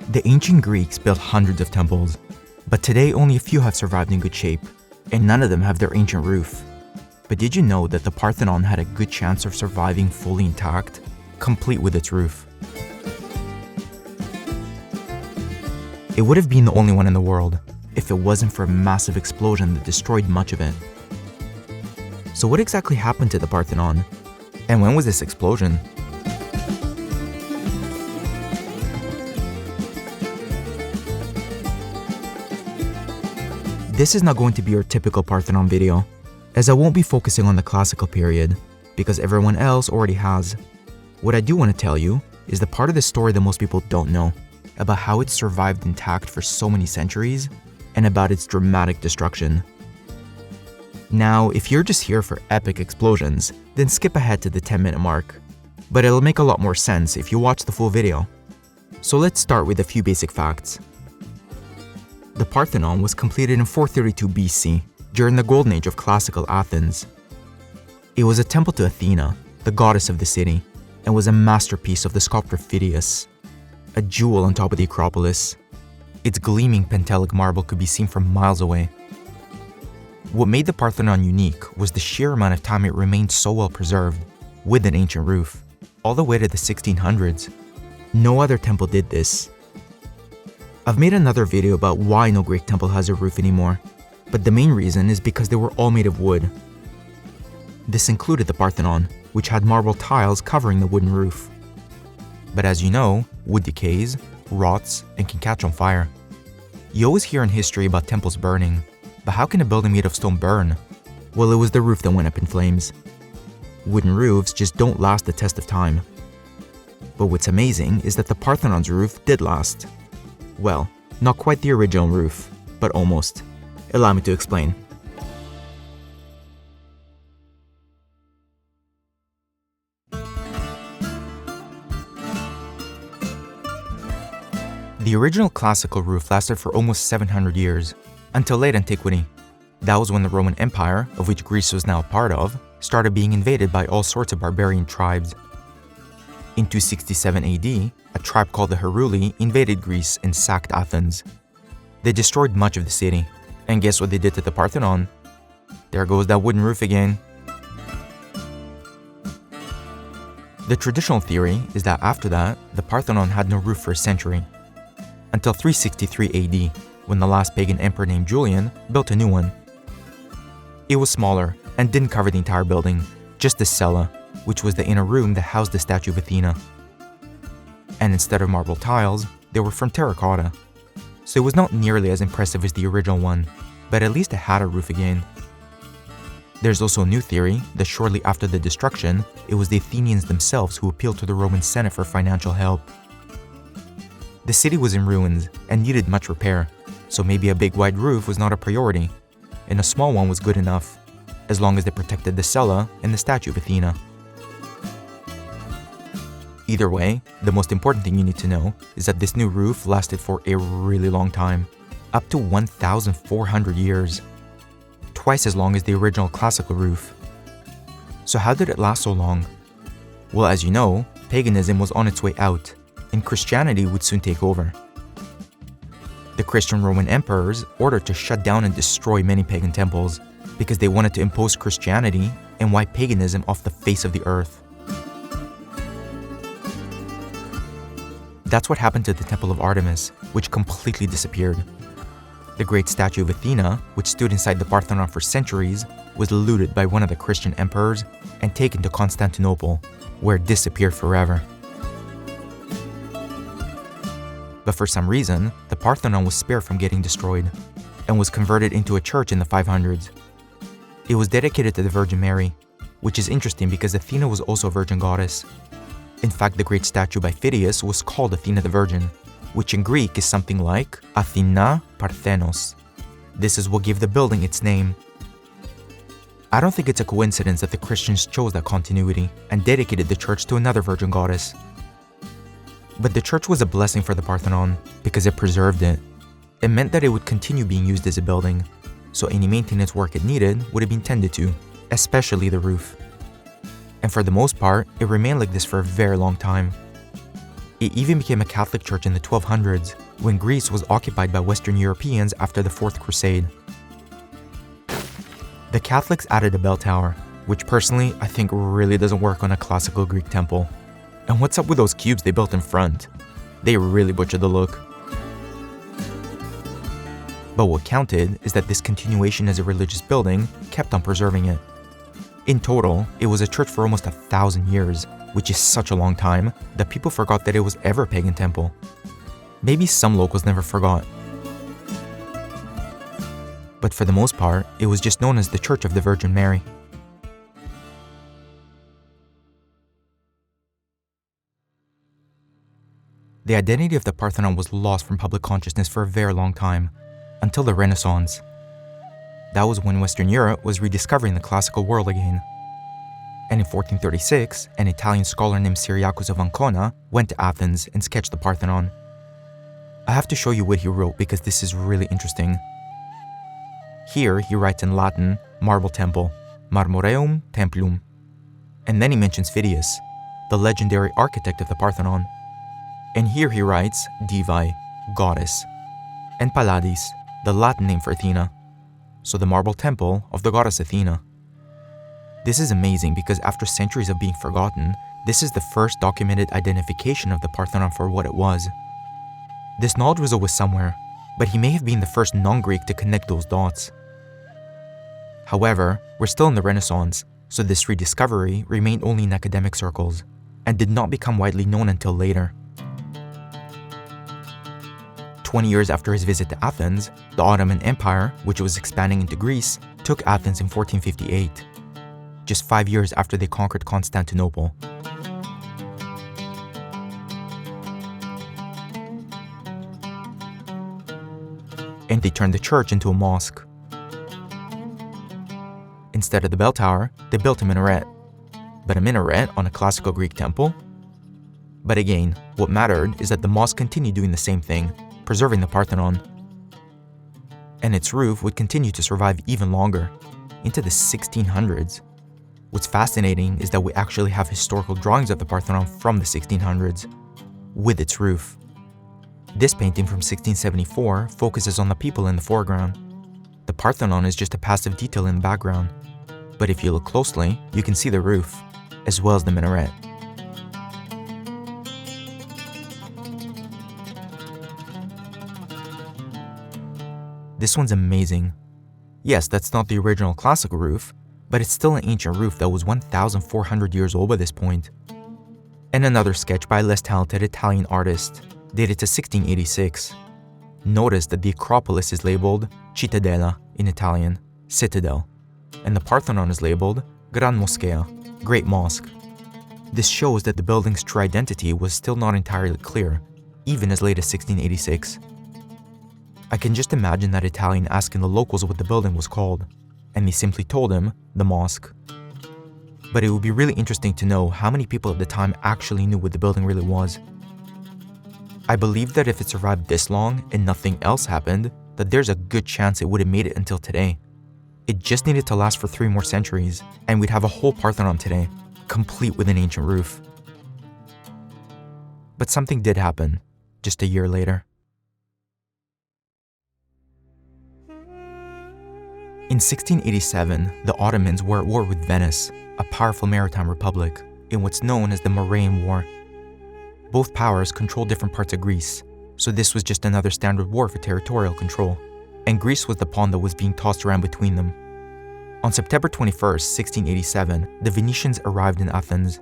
The ancient Greeks built hundreds of temples, but today only a few have survived in good shape, and none of them have their ancient roof. But did you know that the Parthenon had a good chance of surviving fully intact, complete with its roof? It would have been the only one in the world if it wasn't for a massive explosion that destroyed much of it. So what exactly happened to the Parthenon? And when was this explosion? This is not going to be your typical Parthenon video, as I won't be focusing on the classical period, because everyone else already has. What I do want to tell you is the part of the story that most people don't know, about how it survived intact for so many centuries, and about its dramatic destruction. Now, if you're just here for epic explosions, then skip ahead to the 10-minute mark. But it'll make a lot more sense if you watch the full video. So let's start with a few basic facts. The Parthenon was completed in 432 BC, during the golden age of classical Athens. It was a temple to Athena, the goddess of the city, and was a masterpiece of the sculptor Phidias, a jewel on top of the acropolis. Its gleaming Pentelic marble could be seen from miles away. What made the Parthenon unique was the sheer amount of time it remained so well preserved, with an ancient roof, all the way to the 1600s. No other temple did this. I've made another video about why no Greek temple has a roof anymore, but the main reason is because they were all made of wood. This included the Parthenon, which had marble tiles covering the wooden roof. But as you know, wood decays, rots, and can catch on fire. You always hear in history about temples burning, but how can a building made of stone burn? Well, it was the roof that went up in flames. Wooden roofs just don't last the test of time. But what's amazing is that the Parthenon's roof did last. Well, not quite the original roof, but almost. Allow me to explain. The original classical roof lasted for almost 700 years, until late antiquity. That was when the Roman Empire, of which Greece was now a part of, started being invaded by all sorts of barbarian tribes. In 267 AD, a tribe called the Heruli invaded Greece and sacked Athens. They destroyed much of the city, and guess what they did to the Parthenon? There goes that wooden roof again. The traditional theory is that after that, the Parthenon had no roof for a century, until 363 AD, when the last pagan emperor named Julian built a new one. It was smaller and didn't cover the entire building, just the cella, which was the inner room that housed the statue of Athena. And instead of marble tiles, they were from terracotta. So it was not nearly as impressive as the original one, but at least it had a roof again. There's also a new theory that shortly after the destruction, it was the Athenians themselves who appealed to the Roman Senate for financial help. The city was in ruins and needed much repair, so maybe a big wide roof was not a priority, and a small one was good enough, as long as they protected the cella and the statue of Athena. Either way, the most important thing you need to know is that this new roof lasted for a really long time, up to 1,400 years, twice as long as the original classical roof. So how did it last so long? Well, as you know, paganism was on its way out, and Christianity would soon take over. The Christian Roman emperors ordered to shut down and destroy many pagan temples because they wanted to impose Christianity and wipe paganism off the face of the earth. That's what happened to the Temple of Artemis, which completely disappeared. The great statue of Athena, which stood inside the Parthenon for centuries, was looted by one of the Christian emperors and taken to Constantinople, where it disappeared forever. But for some reason, the Parthenon was spared from getting destroyed, and was converted into a church in the 500s. It was dedicated to the Virgin Mary, which is interesting because Athena was also a virgin goddess. In fact, the great statue by Phidias was called Athena the Virgin, which in Greek is something like Athena Parthenos. This is what gave the building its name. I don't think it's a coincidence that the Christians chose that continuity and dedicated the church to another virgin goddess. But the church was a blessing for the Parthenon because it preserved it. It meant that it would continue being used as a building, so any maintenance work it needed would have been tended to, especially the roof. And for the most part, it remained like this for a very long time. It even became a Catholic church in the 1200s, when Greece was occupied by Western Europeans after the Fourth Crusade. The Catholics added a bell tower, which personally I think really doesn't work on a classical Greek temple. And what's up with those cubes they built in front? They really butchered the look. But what counted is that this continuation as a religious building kept on preserving it. In total, it was a church for almost 1,000 years, which is such a long time that people forgot that it was ever a pagan temple. Maybe some locals never forgot. But for the most part, it was just known as the Church of the Virgin Mary. The identity of the Parthenon was lost from public consciousness for a very long time, until the Renaissance. That was when Western Europe was rediscovering the classical world again. And in 1436, an Italian scholar named Cyriacus of Ancona went to Athens and sketched the Parthenon. I have to show you what he wrote because this is really interesting. Here he writes in Latin, marble temple, marmoreum templum. And then he mentions Phidias, the legendary architect of the Parthenon. And here he writes Divae, goddess, and Pallades, the Latin name for Athena, so the marble temple of the goddess Athena. This is amazing because after centuries of being forgotten, this is the first documented identification of the Parthenon for what it was. This knowledge was always somewhere, but he may have been the first non-Greek to connect those dots. However, we're still in the Renaissance, so this rediscovery remained only in academic circles, and did not become widely known until later. 20 years after his visit to Athens, the Ottoman Empire, which was expanding into Greece, took Athens in 1458, just 5 years after they conquered Constantinople. And they turned the church into a mosque. Instead of the bell tower, they built a minaret. But a minaret on a classical Greek temple? But again, what mattered is that the mosque continued doing the same thing, preserving the Parthenon. And its roof would continue to survive even longer, into the 1600s. What's fascinating is that we actually have historical drawings of the Parthenon from the 1600s, with its roof. This painting from 1674 focuses on the people in the foreground. The Parthenon is just a passive detail in the background, but if you look closely, you can see the roof, as well as the minaret. This one's amazing. Yes, that's not the original classical roof, but it's still an ancient roof that was 1,400 years old by this point. And another sketch by a less talented Italian artist, dated to 1686. Notice that the acropolis is labeled Cittadella in Italian, citadel, and the Parthenon is labeled Gran Moschea, Great Mosque. This shows that the building's true identity was still not entirely clear, even as late as 1686. I can just imagine that Italian asking the locals what the building was called, and they simply told him the mosque. But it would be really interesting to know how many people at the time actually knew what the building really was. I believe that if it survived this long and nothing else happened, that there's a good chance it would have made it until today. It just needed to last for 3 more centuries, and we'd have a whole Parthenon today, complete with an ancient roof. But something did happen, just a year later. In 1687, the Ottomans were at war with Venice, a powerful maritime republic, in what's known as the Moravian War. Both powers controlled different parts of Greece, so this was just another standard war for territorial control, and Greece was the pawn that was being tossed around between them. On September 21st, 1687, the Venetians arrived in Athens.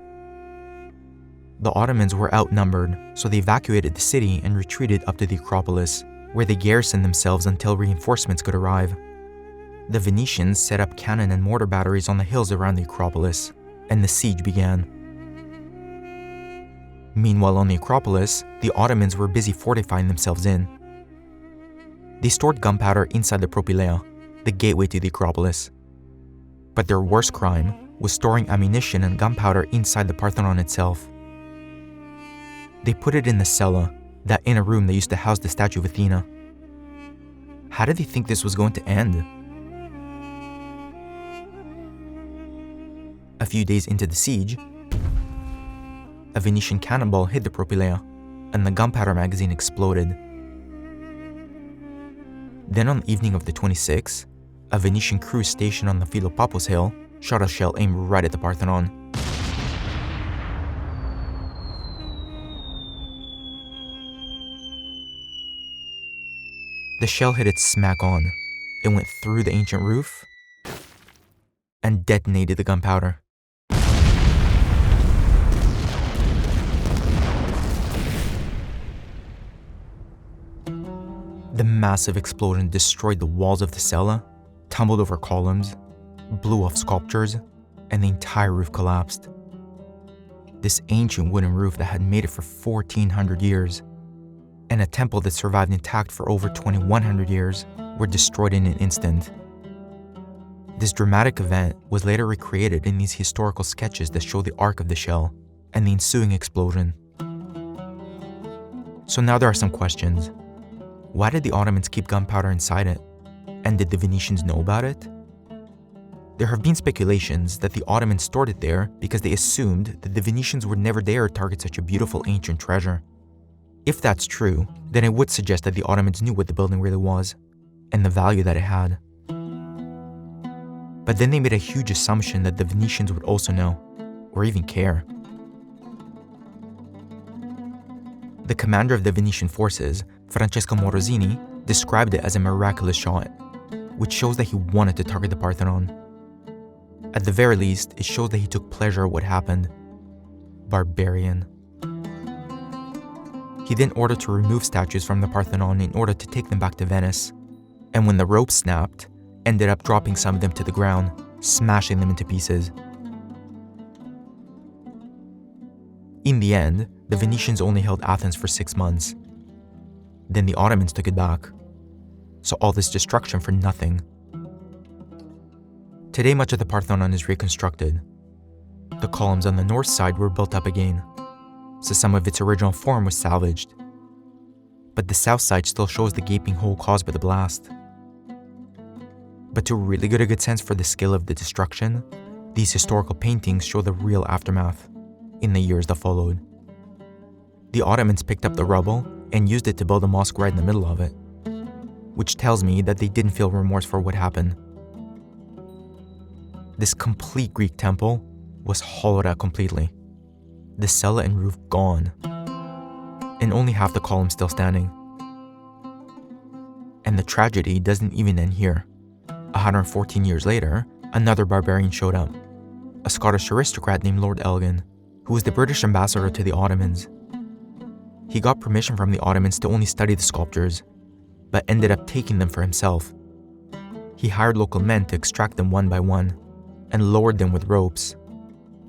The Ottomans were outnumbered, so they evacuated the city and retreated up to the acropolis, where they garrisoned themselves until reinforcements could arrive. The Venetians set up cannon and mortar batteries on the hills around the acropolis, and the siege began. Meanwhile, on the acropolis, the Ottomans were busy fortifying themselves in. They stored gunpowder inside the propylaea, the gateway to the acropolis. But their worst crime was storing ammunition and gunpowder inside the Parthenon itself. They put it in the cella, that inner room that used to house the statue of Athena. How did they think this was going to end? A few days into the siege, a Venetian cannonball hit the propylaea, and the gunpowder magazine exploded. Then on the evening of the 26th, a Venetian crew stationed on the Philopapos hill shot a shell aimed right at the Parthenon. The shell hit it smack on. It went through the ancient roof and detonated the gunpowder. The massive explosion destroyed the walls of the cella, tumbled over columns, blew off sculptures, and the entire roof collapsed. This ancient wooden roof that had made it for 1,400 years, and a temple that survived intact for over 2,100 years, were destroyed in an instant. This dramatic event was later recreated in these historical sketches that show the arc of the shell and the ensuing explosion. So now there are some questions. Why did the Ottomans keep gunpowder inside it? And did the Venetians know about it? There have been speculations that the Ottomans stored it there because they assumed that the Venetians would never dare target such a beautiful ancient treasure. If that's true, then it would suggest that the Ottomans knew what the building really was, and the value that it had. But then they made a huge assumption that the Venetians would also know, or even care. The commander of the Venetian forces, Francesco Morosini, described it as a miraculous shot, which shows that he wanted to target the Parthenon. At the very least, it shows that he took pleasure at what happened. Barbarian. He then ordered to remove statues from the Parthenon in order to take them back to Venice, and when the rope snapped, ended up dropping some of them to the ground, smashing them into pieces. In the end, the Venetians only held Athens for 6 months. Then the Ottomans took it back. So all this destruction for nothing. Today, much of the Parthenon is reconstructed. The columns on the north side were built up again, so some of its original form was salvaged. But the south side still shows the gaping hole caused by the blast. But to really get a good sense for the scale of the destruction, these historical paintings show the real aftermath in the years that followed. The Ottomans picked up the rubble and used it to build a mosque right in the middle of it, which tells me that they didn't feel remorse for what happened. This complete Greek temple was hollowed out completely, the cella and roof gone, and only half the column still standing. And the tragedy doesn't even end here. 114 years later, another barbarian showed up, a Scottish aristocrat named Lord Elgin, who was the British ambassador to the Ottomans. He got permission from the Ottomans to only study the sculptures, but ended up taking them for himself. He hired local men to extract them one by one, and lowered them with ropes.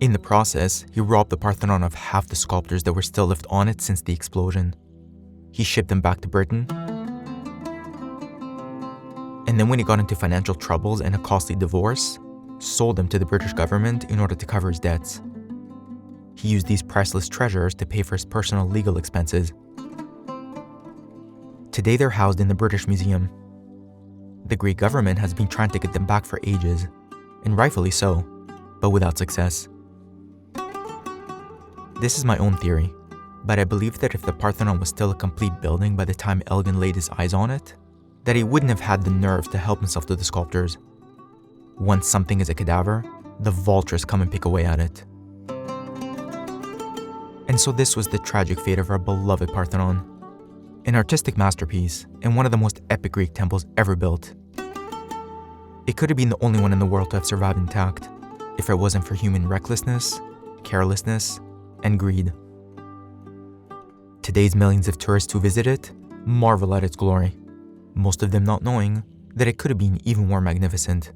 In the process, he robbed the Parthenon of half the sculptures that were still left on it since the explosion. He shipped them back to Britain, and then when he got into financial troubles and a costly divorce, sold them to the British government in order to cover his debts. He used these priceless treasures to pay for his personal legal expenses. Today they're housed in the British Museum. The Greek government has been trying to get them back for ages, and rightfully so, but without success. This is my own theory, but I believe that if the Parthenon was still a complete building by the time Elgin laid his eyes on it, that he wouldn't have had the nerve to help himself to the sculptures. Once something is a cadaver, the vultures come and pick away at it. And so this was the tragic fate of our beloved Parthenon, an artistic masterpiece and one of the most epic Greek temples ever built. It could have been the only one in the world to have survived intact if it wasn't for human recklessness, carelessness, and greed. Today's millions of tourists who visit it marvel at its glory, most of them not knowing that it could have been even more magnificent.